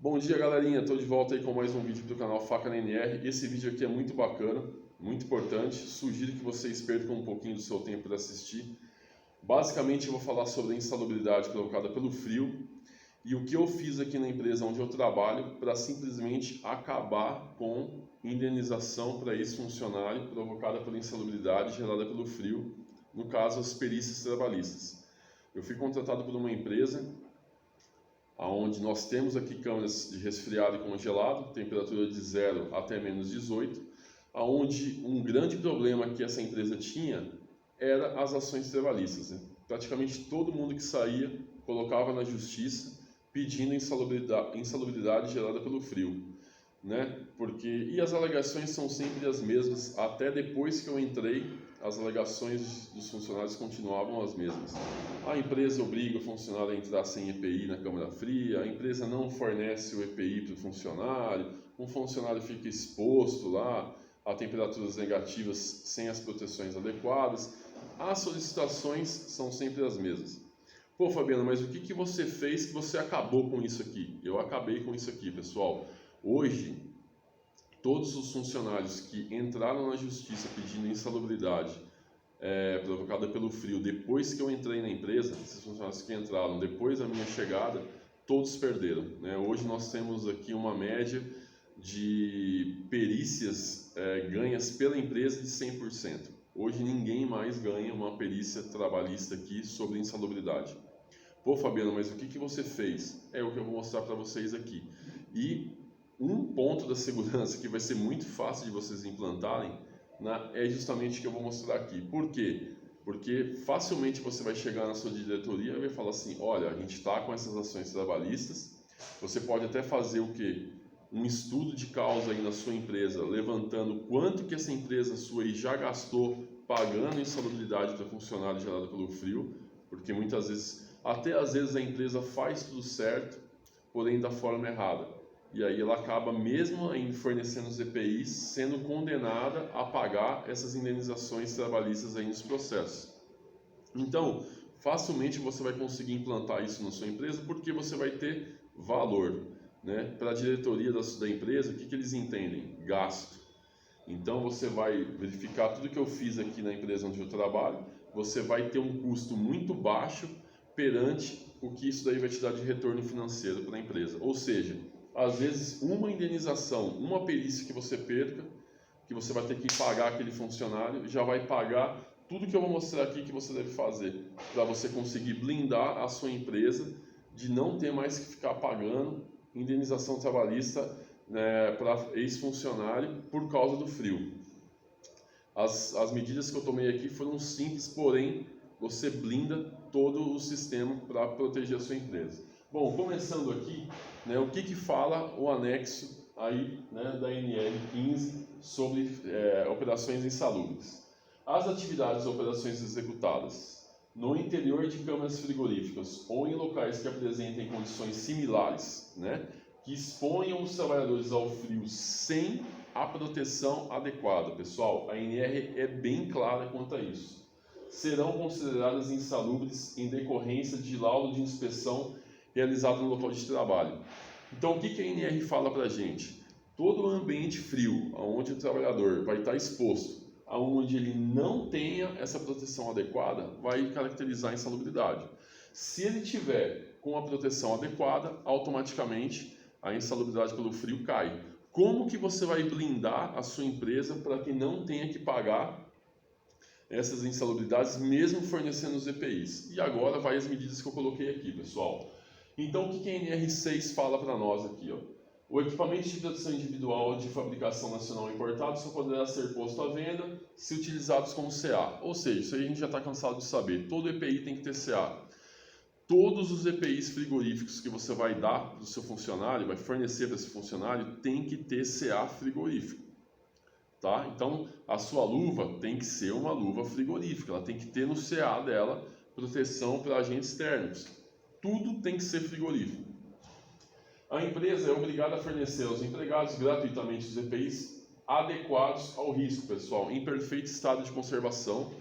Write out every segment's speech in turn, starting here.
Bom dia, galerinha, estou de volta aí com mais um vídeo do canal Faca na NR. Esse vídeo aqui é muito bacana, muito importante, sugiro que vocês percam um pouquinho do seu tempo para assistir. Basicamente eu vou falar sobre a insalubridade provocada pelo frio e o que eu fiz aqui na empresa onde eu trabalho para simplesmente acabar com indenização para esse funcionário provocada pela insalubridade gerada pelo frio, no caso as perícias trabalhistas. Eu fui contratado por uma empresa onde nós temos aqui câmeras de resfriado e congelado, temperatura de 0 até menos 18, onde um grande problema que essa empresa tinha era as ações trabalhistas. Né? Praticamente todo mundo que saía colocava na justiça pedindo insalubridade gerada pelo frio. Né? E as alegações são sempre as mesmas, até depois que eu entrei, as alegações dos funcionários continuavam as mesmas. A empresa obriga o funcionário a entrar sem EPI na câmara fria, a empresa não fornece o EPI para o funcionário fica exposto lá a temperaturas negativas sem as proteções adequadas. As solicitações são sempre as mesmas. Pô, Fabiano, mas o que você fez que você acabou com isso aqui? Eu acabei com isso aqui, pessoal. Hoje, todos os funcionários que entraram na justiça pedindo insalubridade provocada pelo frio, depois que eu entrei na empresa, esses funcionários que entraram depois da minha chegada, todos perderam. Né? Hoje nós temos aqui uma média de perícias ganhas pela empresa de 100%. Hoje ninguém mais ganha uma perícia trabalhista aqui sobre insalubridade. Pô, Fabiano, mas o que você fez? É o que eu vou mostrar para vocês aqui. E um ponto da segurança que vai ser muito fácil de vocês implantarem é justamente o que eu vou mostrar aqui. Por quê? Porque facilmente você vai chegar na sua diretoria e vai falar assim, olha, a gente está com essas ações trabalhistas, você pode até fazer o quê? Um estudo de causa aí na sua empresa, levantando quanto que essa empresa sua aí já gastou pagando insalubridade para funcionário gerado pelo frio, porque muitas vezes, até às vezes a empresa faz tudo certo, porém da forma errada. E aí ela acaba, mesmo ainda fornecendo os EPIs, sendo condenada a pagar essas indenizações trabalhistas aí nos processos. Então, facilmente você vai conseguir implantar isso na sua empresa, porque você vai ter valor. Né? Para a diretoria da empresa, o que eles entendem? Gasto. Então você vai verificar tudo que eu fiz aqui na empresa onde eu trabalho, você vai ter um custo muito baixo perante o que isso daí vai te dar de retorno financeiro para a empresa. Ou seja, às vezes uma indenização, uma perícia que você perca, que você vai ter que pagar aquele funcionário, já vai pagar tudo que eu vou mostrar aqui que você deve fazer, para você conseguir blindar a sua empresa de não ter mais que ficar pagando indenização trabalhista para ex-funcionário por causa do frio. As medidas que eu tomei aqui foram simples, porém você blinda todo o sistema para proteger a sua empresa. Bom, começando aqui, o que fala o anexo aí, da NR15 sobre operações insalubres. As atividades ou operações executadas no interior de câmaras frigoríficas ou em locais que apresentem condições similares, que exponham os trabalhadores ao frio sem a proteção adequada. Pessoal, a NR é bem clara quanto a isso. Serão consideradas insalubres em decorrência de laudo de inspeção realizado no local de trabalho. Então, o que a NR fala para a gente? Todo o ambiente frio, onde o trabalhador vai estar exposto, onde ele não tenha essa proteção adequada, vai caracterizar a insalubridade. Se ele tiver com a proteção adequada, automaticamente a insalubridade pelo frio cai. Como que você vai blindar a sua empresa para que não tenha que pagar essas insalubridades, mesmo fornecendo os EPIs? E agora vai as medidas que eu coloquei aqui, pessoal. Então, o que a NR6 fala para nós aqui? O equipamento de proteção individual de fabricação nacional importado só poderá ser posto à venda se utilizados como CA. Ou seja, isso aí a gente já está cansado de saber. Todo EPI tem que ter CA. Todos os EPIs frigoríficos que você vai dar para o seu funcionário, vai fornecer para esse funcionário, tem que ter CA frigorífico. Tá? Então, a sua luva tem que ser uma luva frigorífica. Ela tem que ter no CA dela proteção para agentes térmicos. Tudo tem que ser frigorífico. A empresa é obrigada a fornecer aos empregados gratuitamente os EPIs adequados ao risco, pessoal, em perfeito estado de conservação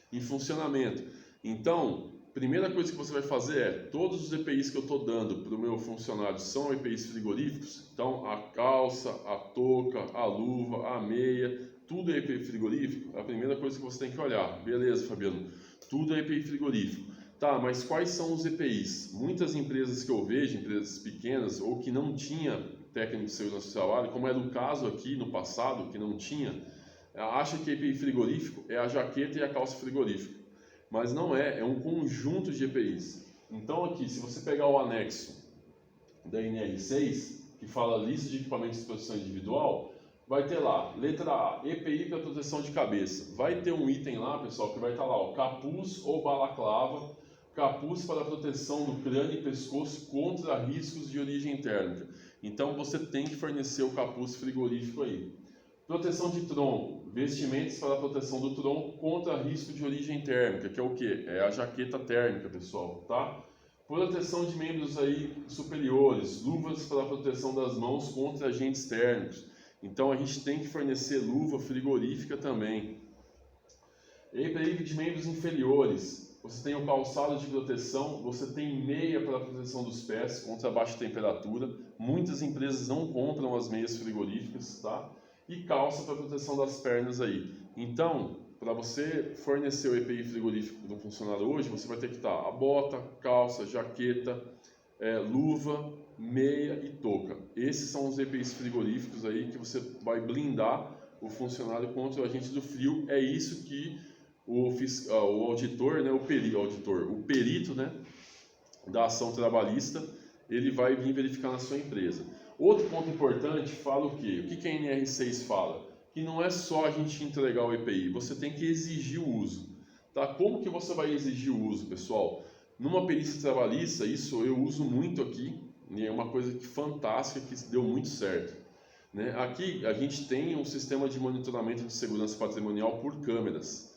e funcionamento. Então, primeira coisa que você vai fazer é, todos os EPIs que eu estou dando para o meu funcionário são EPIs frigoríficos, então a calça, a touca, a luva, a meia, tudo é EPI frigorífico? A primeira coisa que você tem que olhar. Beleza, Fabiano, tudo é EPI frigorífico. Tá, mas quais são os EPIs? Muitas empresas que eu vejo, empresas pequenas ou que não tinha técnico de segurança do trabalho, como era o caso aqui no passado, que não tinha, acha que EPI frigorífico é a jaqueta e a calça frigorífica. Mas não é, é um conjunto de EPIs. Então aqui, se você pegar o anexo da NR6, que fala lista de equipamentos de proteção individual, vai ter lá, letra A, EPI para proteção de cabeça. Vai ter um item lá, pessoal, que vai estar lá, ó, capuz ou balaclava, capuz para proteção do crânio e pescoço contra riscos de origem térmica. Então você tem que fornecer o capuz frigorífico aí. Proteção de tronco, vestimentos para a proteção do tronco contra risco de origem térmica, que é o que? É a jaqueta térmica, pessoal, tá? Proteção de membros aí superiores, luvas para a proteção das mãos contra agentes térmicos. Então a gente tem que fornecer luva frigorífica também. EPI de membros inferiores, você tem o calçado de proteção, você tem meia para a proteção dos pés contra baixa temperatura. Muitas empresas não compram as meias frigoríficas, tá? E calça para proteção das pernas aí. Então, para você fornecer o EPI frigorífico do funcionário hoje, você vai ter que estar a bota, calça, jaqueta, luva, meia e touca. Esses são os EPIs frigoríficos aí que você vai blindar o funcionário contra o agente do frio. É isso que o auditor, né, o perito, né, da ação trabalhista, ele vai vir verificar na sua empresa. Outro ponto importante fala o quê? O que a NR6 fala? Que não é só a gente entregar o EPI, você tem que exigir o uso. Tá? Como que você vai exigir o uso, pessoal? Numa perícia trabalhista, isso eu uso muito aqui, e é uma coisa que fantástica, que deu muito certo. Né? Aqui a gente tem um sistema de monitoramento de segurança patrimonial por câmeras.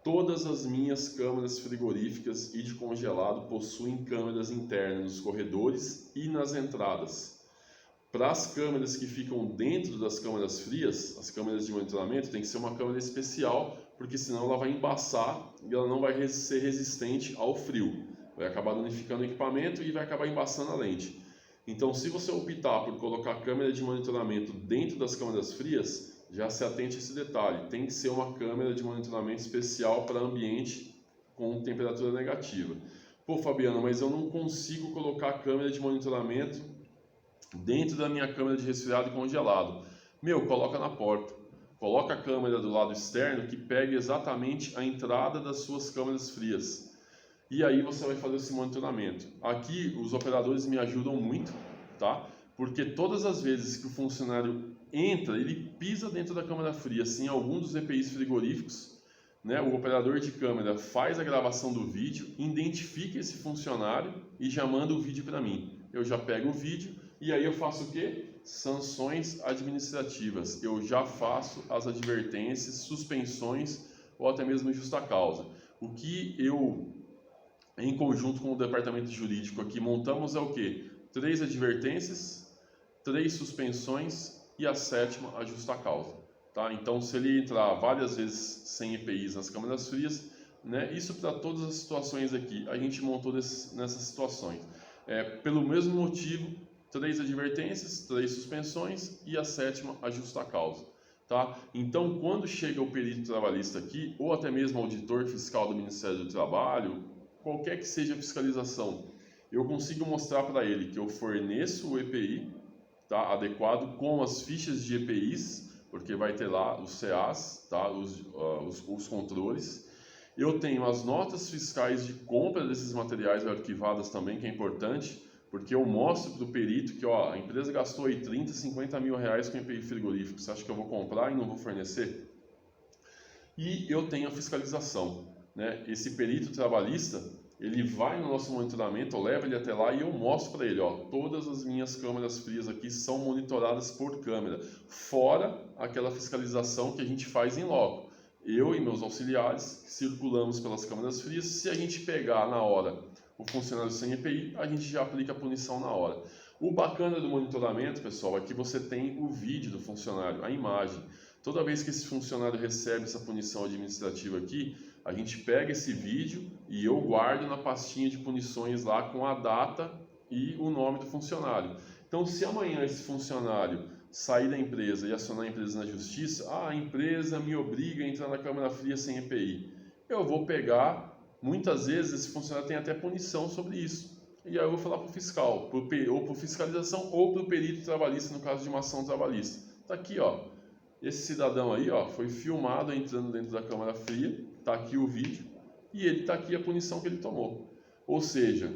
Todas as minhas câmeras frigoríficas e de congelado possuem câmeras internas nos corredores e nas entradas. Para as câmeras que ficam dentro das câmeras frias, as câmeras de monitoramento, tem que ser uma câmera especial, porque senão ela vai embaçar e ela não vai ser resistente ao frio. Vai acabar danificando o equipamento e vai acabar embaçando a lente. Então, se você optar por colocar a câmera de monitoramento dentro das câmeras frias, já se atente a esse detalhe. Tem que ser uma câmera de monitoramento especial para ambiente com temperatura negativa. Pô, Fabiano, mas eu não consigo colocar a câmera de monitoramento dentro da minha câmera de resfriado e congelado. Meu, coloca na porta. Coloca a câmera do lado externo que pegue exatamente a entrada das suas câmeras frias. E aí você vai fazer esse monitoramento. Aqui os operadores me ajudam muito, tá? Porque todas as vezes que o funcionário entra, ele pisa dentro da câmera fria, sem algum dos EPIs frigoríficos, né? O operador de câmera faz a gravação do vídeo, identifica esse funcionário e já manda o vídeo para mim. Eu já pego o vídeo e aí eu faço o quê? Sanções administrativas. Eu já faço as advertências, suspensões ou até mesmo justa causa. O que eu, em conjunto com o departamento jurídico aqui, montamos é o quê? 3 advertências, 3 suspensões e a 7ª, a justa causa. Tá? Então, se ele entrar várias vezes sem EPIs nas câmeras frias, né, isso para todas as situações aqui, a gente montou nessas situações. Pelo mesmo motivo, 3 advertências, 3 suspensões e a 7ª, a justa causa. Tá? Então, quando chega o perito trabalhista aqui, ou até mesmo o auditor fiscal do Ministério do Trabalho, qualquer que seja a fiscalização, eu consigo mostrar para ele que eu forneço o EPI, tá, adequado com as fichas de EPIs, porque vai ter lá os CAs, tá, os controles. Eu tenho as notas fiscais de compra desses materiais arquivadas também, que é importante, porque eu mostro para o perito que ó, a empresa gastou aí 30, 50 mil reais com EPI frigorífico, você acha que eu vou comprar e não vou fornecer? E eu tenho a fiscalização, né? Esse perito trabalhista, ele vai no nosso monitoramento, eu levo ele até lá e eu mostro para ele, ó, todas as minhas câmeras frias aqui são monitoradas por câmera, fora aquela fiscalização que a gente faz em loco. Eu e meus auxiliares circulamos pelas câmeras frias, se a gente pegar na hora o funcionário sem EPI, a gente já aplica a punição na hora. O bacana do monitoramento, pessoal, é que você tem o vídeo do funcionário, a imagem. Toda vez que esse funcionário recebe essa punição administrativa aqui, a gente pega esse vídeo e eu guardo na pastinha de punições lá com a data e o nome do funcionário. Então, se amanhã esse funcionário sair da empresa e acionar a empresa na justiça, a empresa me obriga a entrar na câmara fria sem EPI. Eu vou pegar, muitas vezes esse funcionário tem até punição sobre isso. E aí eu vou falar para o fiscal, ou para fiscalização, ou para o perito trabalhista, no caso de uma ação trabalhista. Está aqui, ó. Esse cidadão aí, ó, foi filmado entrando dentro da câmara fria, está aqui o vídeo, e ele está aqui a punição que ele tomou. Ou seja,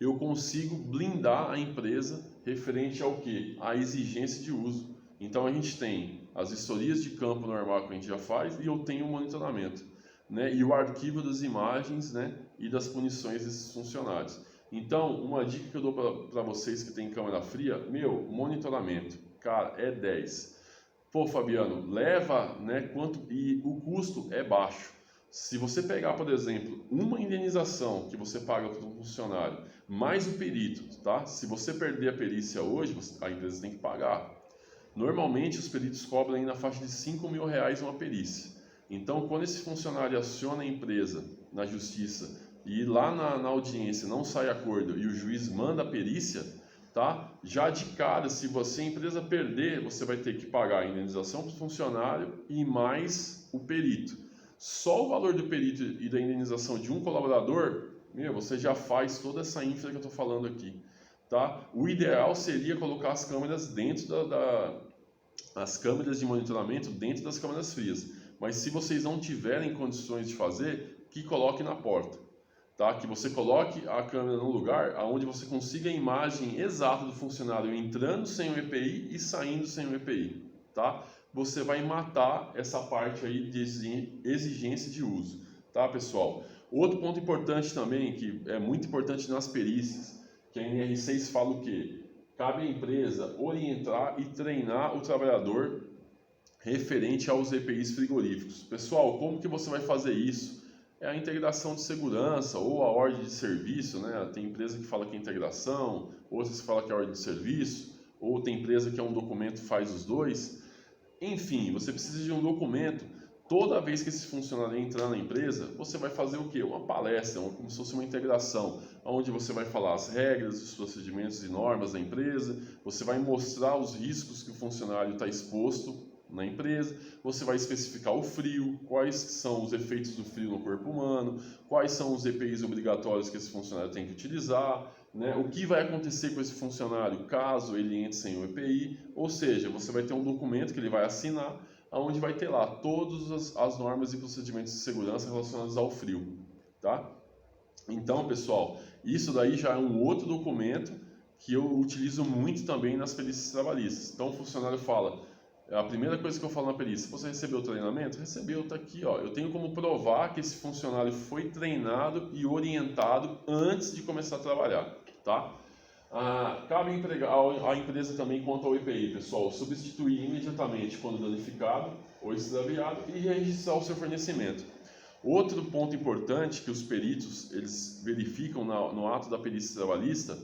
eu consigo blindar a empresa referente ao quê? A exigência de uso. Então a gente tem as vistorias de campo normal que a gente já faz e eu tenho o monitoramento, né? E o arquivo das imagens, né? E das punições desses funcionários. Então, uma dica que eu dou para vocês que tem câmera fria, monitoramento, cara, é 10. Pô, Fabiano, leva, né? E o custo é baixo. Se você pegar, por exemplo, uma indenização que você paga para um funcionário, mais o perito, tá? Se você perder a perícia hoje, a empresa tem que pagar. Normalmente, os peritos cobram aí na faixa de R$5.000 uma perícia. Então, quando esse funcionário aciona a empresa na justiça e lá na audiência não sai acordo e o juiz manda a perícia, tá? Já de cara, se a empresa perder, você vai ter que pagar a indenização para o funcionário e mais o perito. Só o valor do perito e da indenização de um colaborador, você já faz toda essa infra que eu estou falando aqui, tá? O ideal seria colocar as câmeras dentro as câmeras de monitoramento dentro das câmeras frias. Mas se vocês não tiverem condições de fazer, que coloque na porta, tá? Que você coloque a câmera no lugar onde você consiga a imagem exata do funcionário entrando sem o EPI e saindo sem o EPI, tá? Você vai matar essa parte aí de exigência de uso, tá, pessoal? Outro ponto importante também, que é muito importante nas perícias, que a NR6 fala o quê? Cabe à empresa orientar e treinar o trabalhador referente aos EPIs frigoríficos. Pessoal, como que você vai fazer isso? É a integração de segurança ou a ordem de serviço, né? Tem empresa que fala que é integração, outras que fala que é ordem de serviço, ou tem empresa que é um documento que faz os dois. Enfim, você precisa de um documento. Toda vez que esse funcionário entrar na empresa, você vai fazer o quê? Uma palestra, como se fosse uma integração, onde você vai falar as regras, os procedimentos e normas da empresa, você vai mostrar os riscos que o funcionário está exposto na empresa, você vai especificar o frio, quais são os efeitos do frio no corpo humano, quais são os EPIs obrigatórios que esse funcionário tem que utilizar, né? O que vai acontecer com esse funcionário caso ele entre sem o EPI, ou seja, você vai ter um documento que ele vai assinar, onde vai ter lá todas as normas e procedimentos de segurança relacionados ao frio, tá? Então, pessoal, isso daí já é um outro documento que eu utilizo muito também nas perícias trabalhistas. Então, o funcionário fala, a primeira coisa que eu falo na perícia, você recebeu o treinamento? Recebeu, está aqui, ó. Eu tenho como provar que esse funcionário foi treinado e orientado antes de começar a trabalhar, tá? Cabe entregar à empresa também quanto ao EPI, pessoal, substituir imediatamente quando danificado ou extraviado e registrar o seu fornecimento. Outro ponto importante que os peritos eles verificam no ato da perícia trabalhista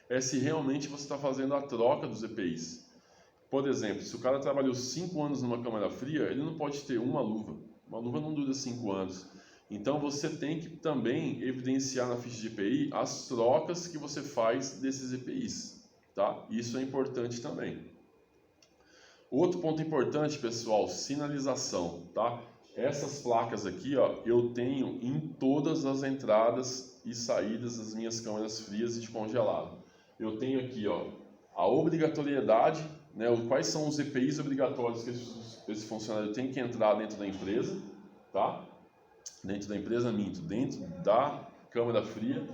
é se realmente você está fazendo a troca dos EPIs. Por exemplo, se o cara trabalhou 5 anos numa câmara fria, ele não pode ter uma luva. Uma luva não dura 5 anos. Então você tem que também evidenciar na ficha de EPI as trocas que você faz desses EPIs, tá? Isso é importante também. Outro ponto importante, pessoal, sinalização, tá? Essas placas aqui, ó, eu tenho em todas as entradas e saídas das minhas câmaras frias e de congelado. Eu tenho aqui, ó, a obrigatoriedade, né, quais são os EPIs obrigatórios que esse funcionário tem que entrar dentro da empresa, tá? Dentro da empresa, dentro da câmara fria,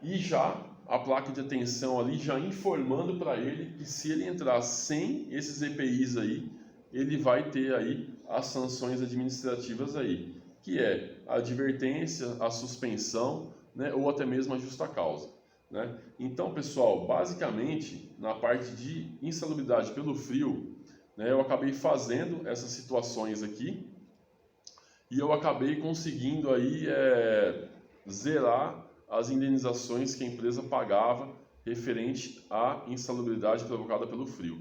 e já a placa de atenção ali, já informando para ele que se ele entrar sem esses EPIs aí, ele vai ter aí as sanções administrativas aí, que é a advertência, a suspensão, né, ou até mesmo a justa causa. Né? Então, pessoal, basicamente, na parte de insalubridade pelo frio, né, eu acabei fazendo essas situações aqui e eu acabei conseguindo aí zerar as indenizações que a empresa pagava referente à insalubridade provocada pelo frio.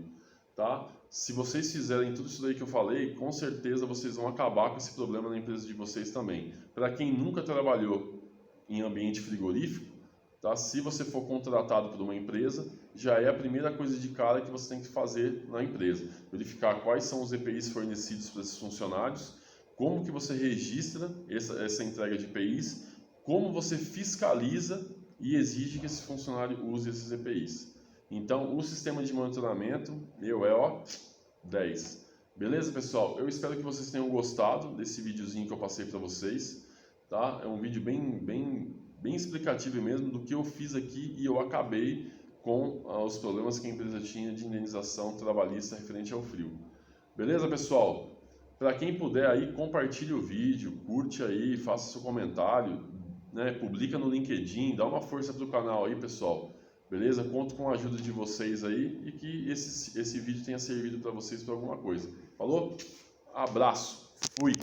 Tá? Se vocês fizerem tudo isso daí que eu falei, com certeza vocês vão acabar com esse problema na empresa de vocês também. Para quem nunca trabalhou em ambiente frigorífico, tá? Se você for contratado por uma empresa, já é a primeira coisa de cara que você tem que fazer na empresa. Verificar quais são os EPIs fornecidos para esses funcionários, como que você registra essa entrega de EPIs, como você fiscaliza e exige que esse funcionário use esses EPIs. Então, o sistema de monitoramento, ó, 10. Beleza, pessoal? Eu espero que vocês tenham gostado desse videozinho que eu passei para vocês, tá? É um vídeo bem explicativo mesmo do que eu fiz aqui e eu acabei com os problemas que a empresa tinha de indenização trabalhista referente ao frio. Beleza, pessoal? Para quem puder aí, compartilhe o vídeo, curte aí, faça seu comentário, né? Publica no LinkedIn, dá uma força pro canal aí, pessoal. Beleza? Conto com a ajuda de vocês aí e que esse vídeo tenha servido para vocês por alguma coisa. Falou? Abraço. Fui.